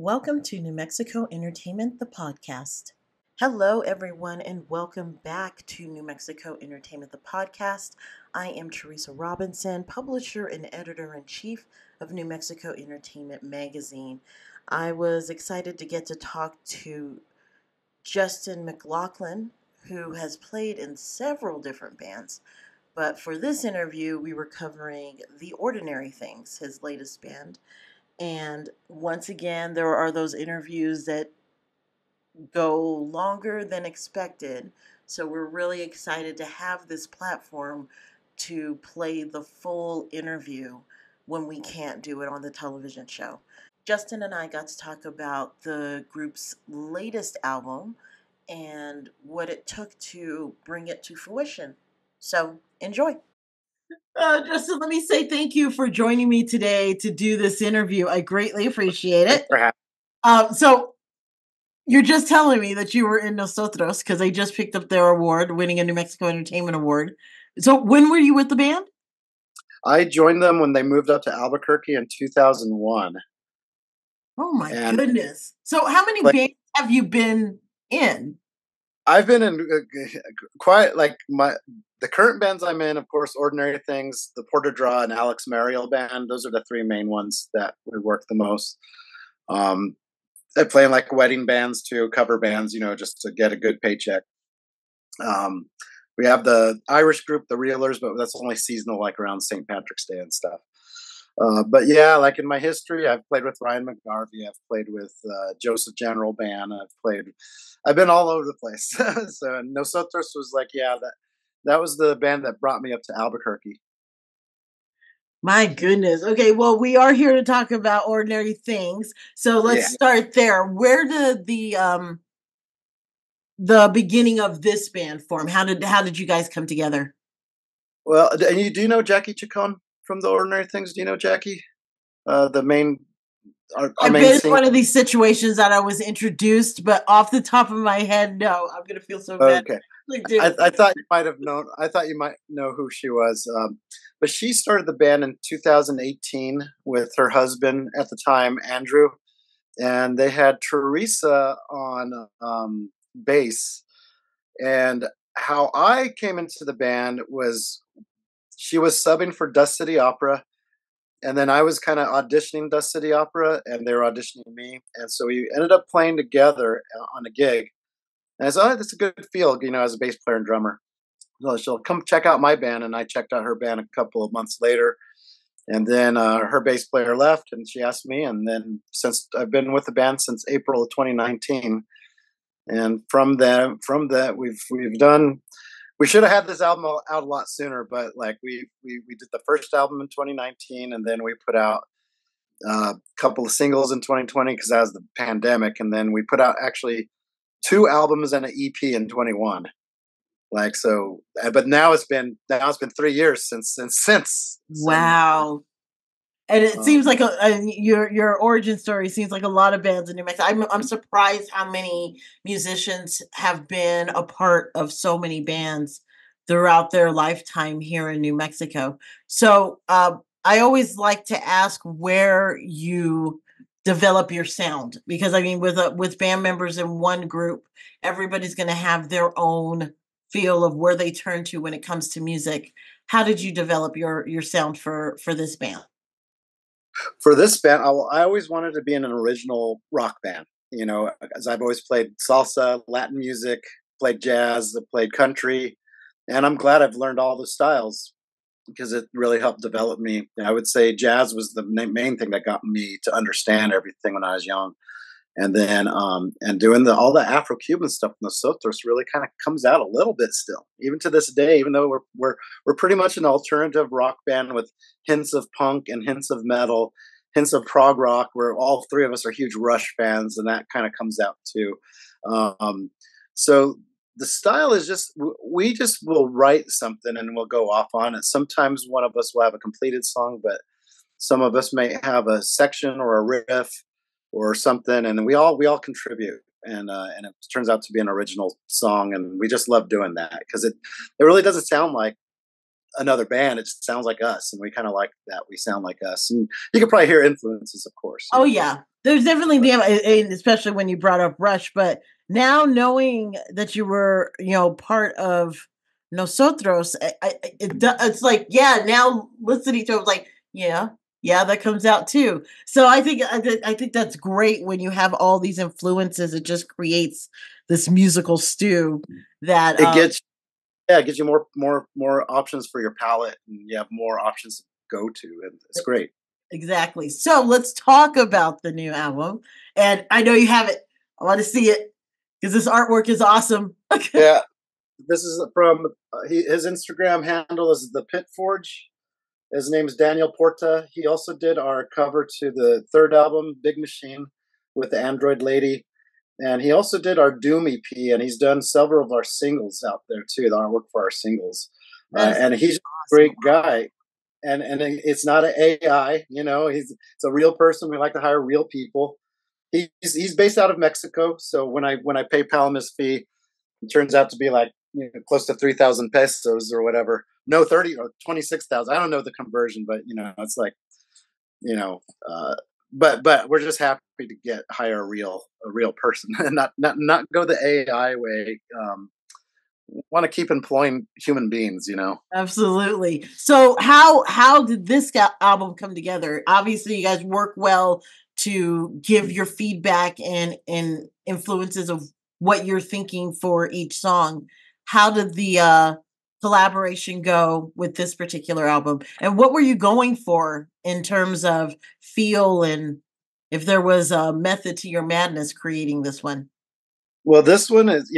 Welcome to New Mexico Entertainment, the podcast. Hello, everyone, and welcome back to New Mexico Entertainment, the podcast. I am Teresa Robinson, publisher and editor-in-chief of New Mexico Entertainment magazine. I was excited to get to talk to Justin McLauchlin, who has played in several different bands. But for this interview, we were covering The Ordinary Things, his latest band. And once again, there are those interviews that go longer than expected. So we're really excited to have this platform to play the full interview when we can't do it on the television show. Justin and I got to talk about the group's latest album and what it took to bring it to fruition. So enjoy. Justin, let me say thank you for joining me today to do this interview. I greatly appreciate it. So you're just telling me that you were in Nosotros because they just picked up their award, winning a New Mexico Entertainment Award. So when were you with the band? I joined them when they moved up to Albuquerque in 2001. Oh my goodness. So how many bands have you been in? I've been in quite the current bands I'm in, of course, Ordinary Things, the Porter Draw, and Alex Mariel band. Those are the three main ones that we work the most. I play in like wedding bands too, cover bands, just to get a good paycheck. We have the Irish group, the Reelers, but that's only seasonal, like around St. Patrick's Day and stuff. But yeah, like in my history, I've played with Ryan McGarvey. I've played with Joseph General Band. I've been all over the place. So Nosotros was like, that was the band that brought me up to Albuquerque. My goodness. Okay, well, we are here to talk about Ordinary Things. So let's start there. Where did the beginning of this band form? How did you guys come together? Well, do you know Jackie Chacon from the Ordinary Things? Do you know Jackie? The main. I've been in one of these situations that I was introduced, but off the top of my head, no. I'm gonna feel so bad. Okay. I thought you might have known. I thought you might know who she was, but she started the band in 2018 with her husband at the time, Andrew, and they had Teresa on bass. And how I came into the band was she was subbing for Dust City Opera. And then I was kind of auditioning Dust City Opera, and they were auditioning me. And so we ended up playing together on a gig. And I said, that's a good feel, as a bass player and drummer. So she'll come check out my band, and I checked out her band a couple of months later. And then her bass player left, and she asked me. And then since I've been with the band since April of 2019, and from that we've done. We should have had this album out a lot sooner, but like we did the first album in 2019, and then we put out a couple of singles in 2020 because that was the pandemic, and then we put out actually 2 albums and an EP in 21. Like so, but now it's been 3 years since. Wow. And it seems like your origin story seems like a lot of bands in New Mexico. I'm surprised how many musicians have been a part of so many bands throughout their lifetime here in New Mexico. So I always like to ask where you develop your sound, because I mean, with band members in one group, everybody's going to have their own feel of where they turn to when it comes to music. How did you develop your sound for this band? For this band, I always wanted to be in an original rock band, as I've always played salsa, Latin music, played jazz, played country, and I'm glad I've learned all the styles because it really helped develop me. I would say jazz was the main thing that got me to understand everything when I was young. And then, and doing all the Afro-Cuban stuff in the Nosotros really kind of comes out a little bit still, even to this day. Even though we're pretty much an alternative rock band with hints of punk and hints of metal, hints of prog rock. Where all three of us are huge Rush fans, and that kind of comes out too. So the style is just we just will write something and we'll go off on it. Sometimes one of us will have a completed song, but some of us may have a section or a riff or something, and we all contribute, and it turns out to be an original song, and we just love doing that because it really doesn't sound like another band. It sounds like us, and we kind of like that. We sound like us, and you can probably hear influences, of course. Oh yeah, there's definitely the, especially when you brought up Rush. But now knowing that you were, part of Nosotros, it's like, yeah. Now listening to it, like, yeah, yeah, that comes out too. So I think that's great when you have all these influences. It just creates this musical stew that It gets it gives you more options for your palette, and you have more options to go to, and it's great. exactly. So let's talk about the new album. And I know you have it. I want to see it because this artwork is awesome. Yeah, this is from his Instagram handle is the Pit Forge. His name is Daniel Porta. He also did our cover to the third album, Big Machine, with the Android Lady. And he also did our Doom EP, and he's done several of our singles out there too, the artwork for our singles. And he's a great guy. And it's not an AI, it's a real person. We like to hire real people. He's based out of Mexico, so when I PayPal him his fee, it turns out to be like close to 3,000 pesos or whatever. No, 30 or 26,000. I don't know the conversion, but it's like, you know, but we're just happy to hire a real person and not go the AI way. Want to keep employing human beings, Absolutely. So how did this album come together? Obviously, you guys work well to give your feedback and influences of what you're thinking for each song. How did the collaboration go with this particular album? And what were you going for in terms of feel, and if there was a method to your madness creating this one? Well, this one is,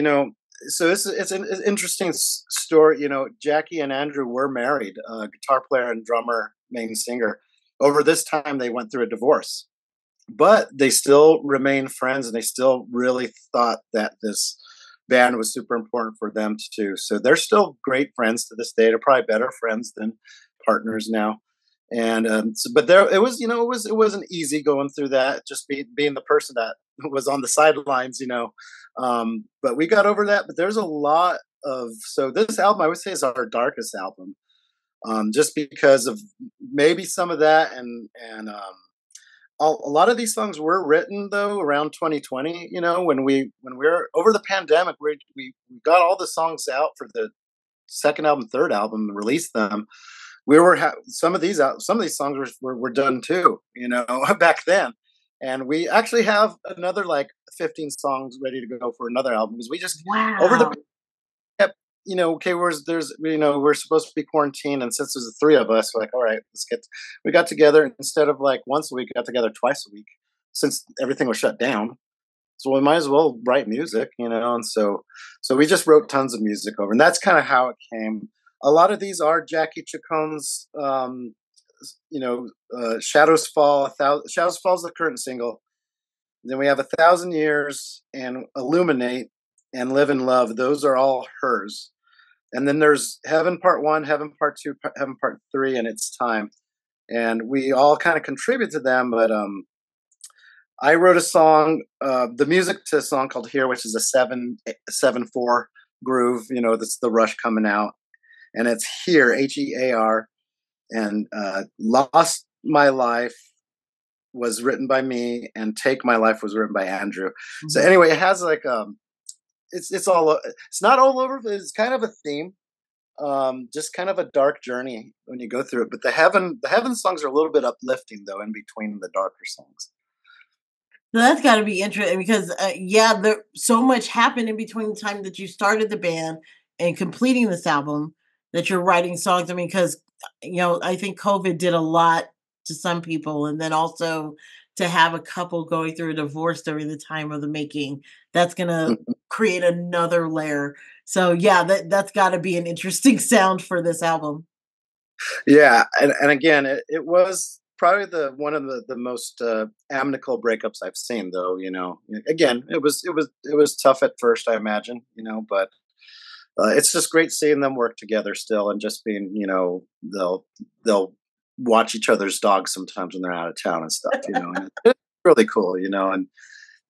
so it's an interesting story. Jackie and Andrew were married, guitar player and drummer, main singer. Over this time, they went through a divorce, but they still remain friends, and they still really thought that this band was super important for them too. So they're still great friends to this day. They're probably better friends than partners now. And but it was, it wasn't easy going through that. Just being the person that was on the sidelines, but we got over that. But there's a lot so this album I would say is our darkest album, just because of maybe some of that, and a lot of these songs were written though around 2020. When we were over the pandemic, we got all the songs out for the second album, third album, and released them. We were some of these songs were done too, back then. And we actually have another like 15 songs ready to go for another album, because we just over the kept, okay, we're supposed to be quarantined, and since there's the three of us, we're like, all right, we got together instead of like once a week, got together twice a week since everything was shut down. So we might as well write music, and so we just wrote tons of music over, and that's kind of how it came. A lot of these are Jackie Chacon's, Shadows Fall. Shadows Fall is the current single. Then we have 1,000 Years and Illuminate and Live in Love. Those are all hers. And then there's Heaven Part 1, Heaven Part 2, Heaven Part 3, and It's Time. And we all kind of contribute to them, but I wrote a song, the music to a song called Here, which is a 7/4 groove. That's the Rush coming out. And it's Here, Hear, and Lost My Life was written by me, and Take My Life was written by Andrew. Mm-hmm. So anyway, it has like it's not all over, but it's kind of a theme, just kind of a dark journey when you go through it. But the heaven songs are a little bit uplifting though, in between the darker songs. So that's got to be interesting because, there so much happened in between the time that you started the band and completing this album that you're writing songs. I mean, because, I think COVID did a lot to some people. And then also to have a couple going through a divorce during the time of the making, that's going to create another layer. So, yeah, that's got to be an interesting sound for this album. Yeah. And again, it was probably one of the most amicable breakups I've seen, though. Again, it was tough at first, I imagine. But it's just great seeing them work together still, and just being, they'll watch each other's dogs sometimes when they're out of town and stuff. And it's really cool.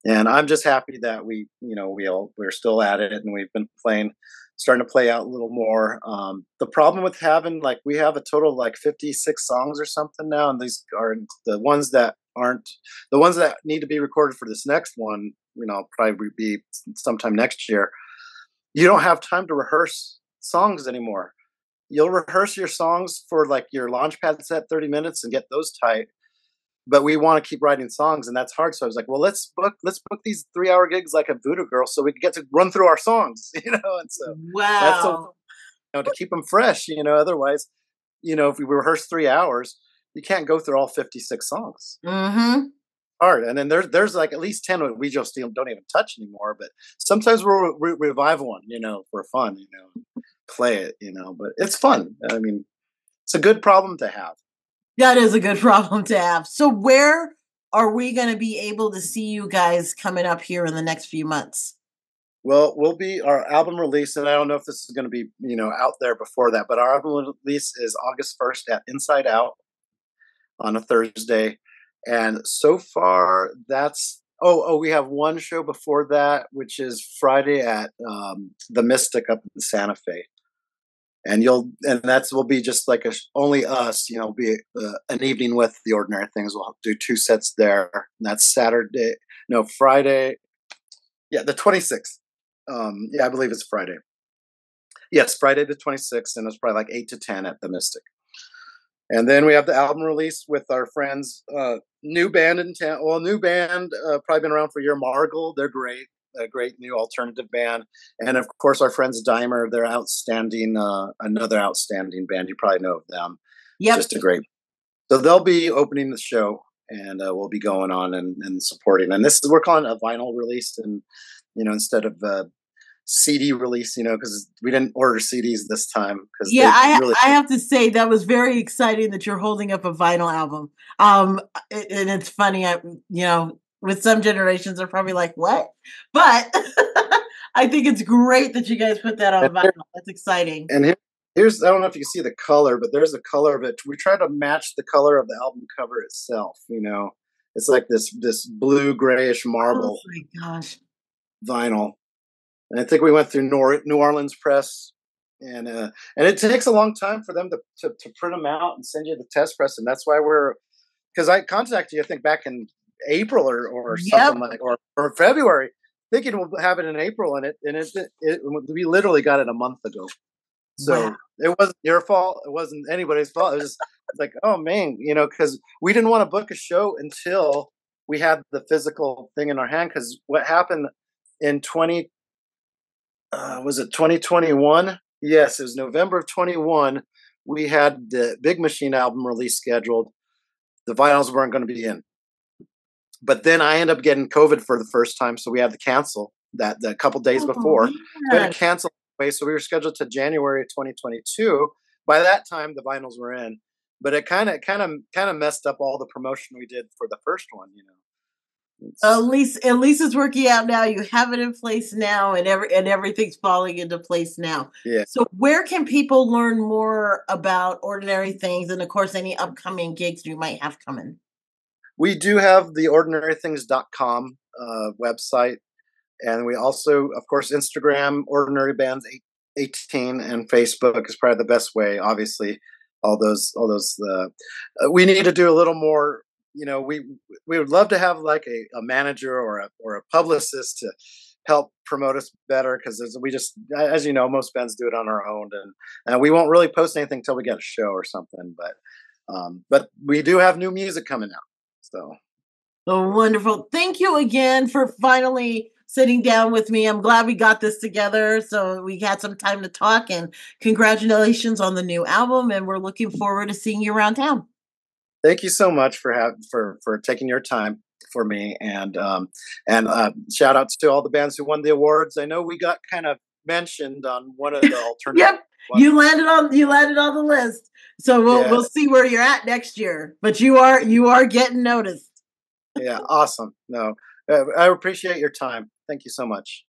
And I'm just happy that we're still at it, and we've been playing starting to play out a little more. The problem with having like we have a total of like 56 songs or something now, and these are the ones that aren't the ones that need to be recorded for this next one. Probably be sometime next year. You don't have time to rehearse songs anymore. You'll rehearse your songs for like your launchpad set 30 minutes and get those tight. But we want to keep writing songs, and that's hard. So I was like, well, let's book these 3-hour gigs like a Voodoo Girl, so we can get to run through our songs, And so that's Wow. to keep them fresh, Otherwise, if we rehearse 3 hours, you can't go through all 56 songs. Mm-hmm. Hard, and then there's like at least 10 we just don't even touch anymore. But sometimes we'll revive one, for fun, play it, But it's fun. I mean, it's a good problem to have. That is a good problem to have. So where are we going to be able to see you guys coming up here in the next few months? Well, we'll be our album release, and I don't know if this is going to be, out there before that, but our album release is August 1st at Inside Out on a Thursday. And so far that's, we have one show before that, which is Friday at the Mystic up in Santa Fe. And will be just like only us, be an evening with the Ordinary Things. We'll do 2 sets there. And that's Friday. Yeah, the 26th. I believe it's Friday. Yes, Friday the 26th, and it's probably like 8 to 10 at the Mystic. And then we have the album release with our friends, new band in town. Well, new band, probably been around for a year. Margle, they're great. A great new alternative band. And of course, our friends Dimer, they're outstanding, another outstanding band. You probably know of them. Yep. Just a great. So they'll be opening the show, and we'll be going on and supporting. And we're calling it a vinyl release, and instead of CD release, because we didn't order CDs this time. Yeah, I have to say that was very exciting that you're holding up a vinyl album. And it's funny, with some generations they're probably like, what? But I think it's great that you guys put that on vinyl. That's exciting. And here's, I don't know if you can see the color, but there's a color of it. We try to match the color of the album cover itself. It's like this blue grayish marble. Oh my gosh. Vinyl. And I think we went through New Orleans Press, and it takes a long time for them to print them out and send you the test press. And that's why because I contacted you, I think back in April or something like, or February, thinking we'll have it in April, and we literally got it a month ago. So It wasn't your fault. It wasn't anybody's fault. It was just like, oh man, because we didn't want to book a show until we had the physical thing in our hand. Because what happened in 2021? Yes, it was November of 21. We had the Big Machine album release scheduled. The vinyls weren't going to be in. But then I ended up getting COVID for the first time, so we had to cancel that a couple days before. We had to cancel, so we were scheduled to January of 2022. By that time, the vinyls were in, but it kind of messed up all the promotion we did for the first one. At least it's working out now. You have it in place now, and everything's falling into place now. Yeah. So where can people learn more about Ordinary Things, and of course any upcoming gigs you might have coming? We do have the ordinarythings.com website, and we also, of course, Instagram Ordinary Bands 18, and Facebook is probably the best way. Obviously, all those. We need to do a little more. We would love to have like a manager or a publicist to help promote us better, because we just, as you know, most bands do it on our own, and we won't really post anything until we get a show or something. But we do have new music coming out. So, wonderful! Thank you again for finally sitting down with me. I'm glad we got this together, so we had some time to talk. And congratulations on the new album, and we're looking forward to seeing you around town. Thank you so much for taking your time for me, and shout outs to all the bands who won the awards. I know we got kind of mentioned on one of the alternative. Yep, you landed on the list. So we'll see where you're at next year. But you are getting noticed. Yeah, awesome. No, I appreciate your time. Thank you so much.